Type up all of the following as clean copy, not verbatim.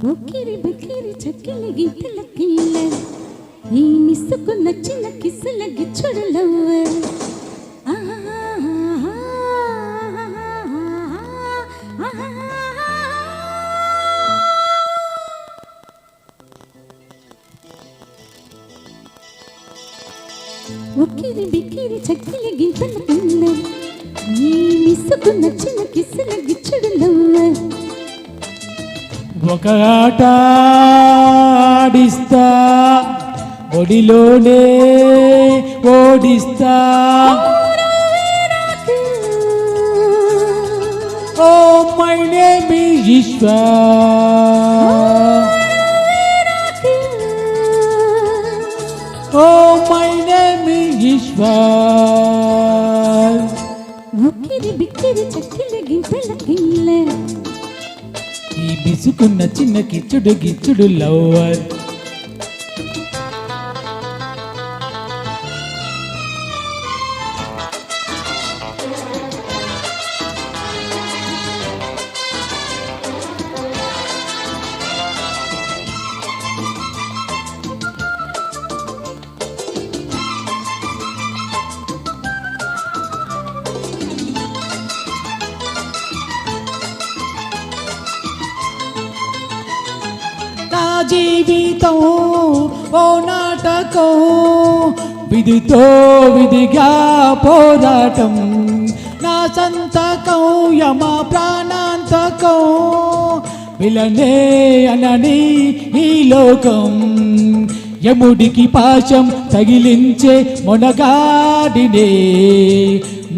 ఉక్కిరి బిక్కిరి చక్కిలి గింతల కిల్లర్ ఈ మిస్సుకు నచ్చిన కిస్సుల గిచ్చుడు లవ్వర్ ఉక్కిరి బిక్కిరి చక్కిలి గింతల కిల్లర్ ఈ మిస్సుకు నచ్చిన కిస్సుల గిచ్చుడు లవ్వర్ ఒక ఆట ఆడిస్తా ఒడిలోనే ఓడిస్తా oh my name is Eeshwar oh my name is Eeshwar ఉక్కిరి బిక్కిరి చక్కిలి గింతల కిల్లర్ ఈ బిసుకున్న చిన్న గిచ్చుడు గిచ్చుడు లవ్వర్ నా జీవితం ఓ నాటకం విధితో విధిగా పోరాటం నా సంతకం యమ ప్రాణాంతకం విలనే అనని ఈ లోకం యముడికి పాశం తగిలించే మొనగాడినే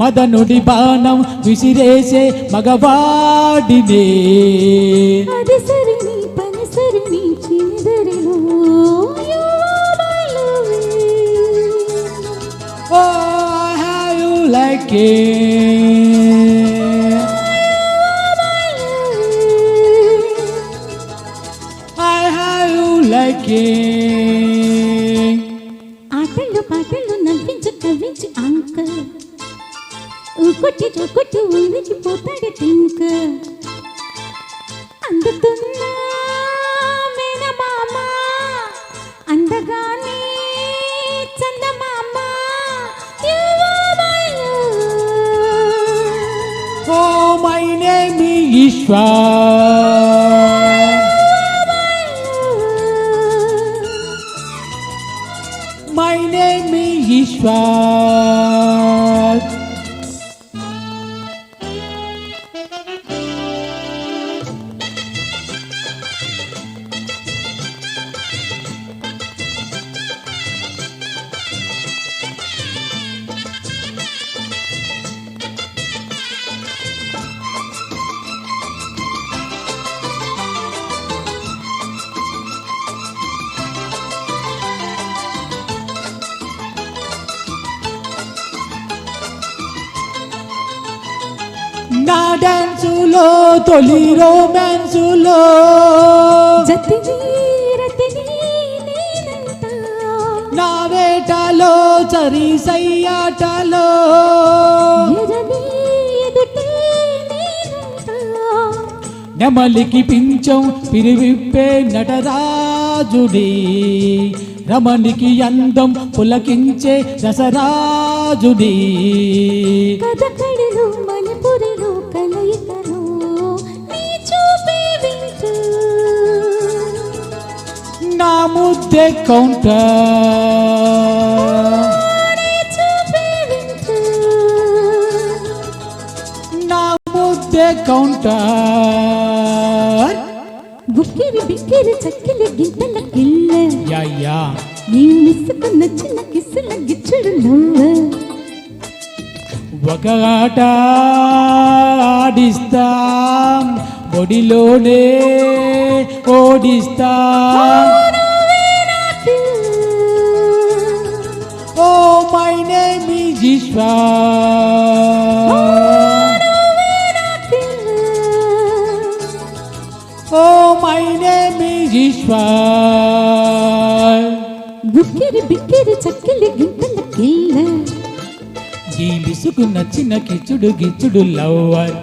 మదనుడి బాణం విసిరేసే మగవాడినే అది సరి నీ పని సరి నీ చిందరిలో Oh, how you like it? How you like it? ఆటలు పాటలు నవ్వించు కవ్వించు అంకల్ కొట్టి కొట్టి ఊరికి పోతాడు టింక అందుతున్నా మేనమామ అందగానే చందమామ Oh, my name is Ishwar. My name is Ishwar. నా డాన్సులో తొలి రొమాన్సులో నా వేటలో చరి సయ్యాటలో నెమలికి పించం పిరివిప్పే నటరాజుడి రమణికి అందం పులకించే రసరాజుడి కథకళిలో మణిపురిలో కలయికలో నీ చూపే వింటూ నా ముద్దే కౌంటర్ నీ చూపే వింటూ నా ముద్దే కౌంటర్ బుక్కిరి బిక్కిరి చక్కిలి గింతల కిల్ల యా యా నీ మిస్సుకు నచ్చిన కిస్సుల గిచ్చుడు లవ్వర్ ఒక ఆట ఆడిస్తాం ఒడిలోనే ఓడిస్తాం oh my name is Eeshwar oh my name is Eeshwar బుక్కిరి బిక్కిరి చక్కిలి గింతల కిల్ల ఈ బిసుకు నచ్చిన గిచ్చుడు గిచ్చుడు లవ్వర్